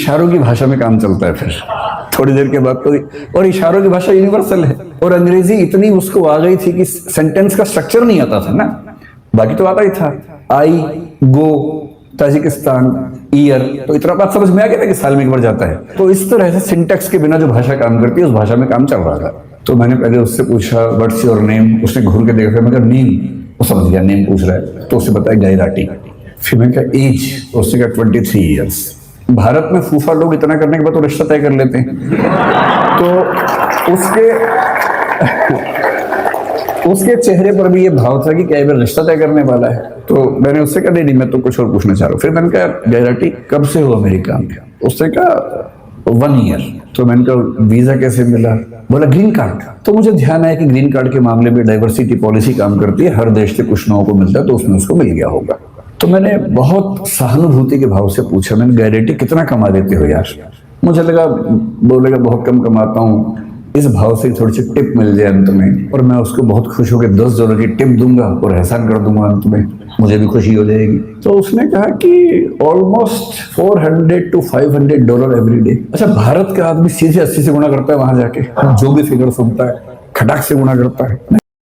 इशारों की भाषा में काम चलता है फिर थोड़ी देर के बाद तो। और इशारों की भाषा यूनिवर्सल है, और अंग्रेजी इतनी उसको आ गई थी कि सेंटेंस का स्ट्रक्चर नहीं आता था ना, बाकी तो आता ही था। आई गो ताजिकिस्तान ईयर, तो इतना बात समझ में आ गया था कि साल में एक बार जाता है। तो इस तरह से सिंटेक्स के बिना जो भाषा काम करती है उस भाषा में काम चल रहा था। तो मैंने पहले उससे पूछा व्हाट्स योर नेम, उसने घूर के देखा, मैं कहा नेम, वो समझ गया नेम पूछ रहा है, तो उससे बताया गैराटी। फिर मैं कहा एज, उसने कहा 23 ईयर्स। भारत में फूफा लोग इतना करने के बाद तो रिश्ता तय कर लेते हैं, तो उसके चेहरे पर भी ये भाव था कि क्या ये रिश्ता तय करने वाला है। तो मैंने उससे कहा नहीं मैं तो कुछ और पूछना चाह रहा हूँ। फिर मैंने कहा गैराटी कब से हो अमेरिका में? उसने कहा 1 ईयर। तो मैंने कहा वीजा कैसे मिला? बोला ग्रीन कार्ड। तो मुझे ध्यान आया कि ग्रीन कार्ड के मामले में डाइवर्सिटी पॉलिसी काम करती है, हर देश से कुछ लोगों को मिलता है, तो उसमें उसको मिल गया होगा। तो मैंने बहुत सहानुभूति के भाव से पूछा, मैंने गैरेटी कितना कमा देते हो यार? मुझे लगा बोलेगा बहुत कम कमाता हूँ, इस भाव से थोड़ी सी टिप मिल जाए अंत में, और मैं उसको बहुत खुश होकर $10 की टिप दूंगा और एहसान कर दूंगा अंत में, मुझे भी खुशी हो जाएगी। तो उसने कहा कि ऑलमोस्ट $400 to $500 एवरी डे। अच्छा, भारत का आदमी सीधे 80 से गुणा करता है वहां जाके, जो भी फिगर सुनता है खटाक से गुणा करता है।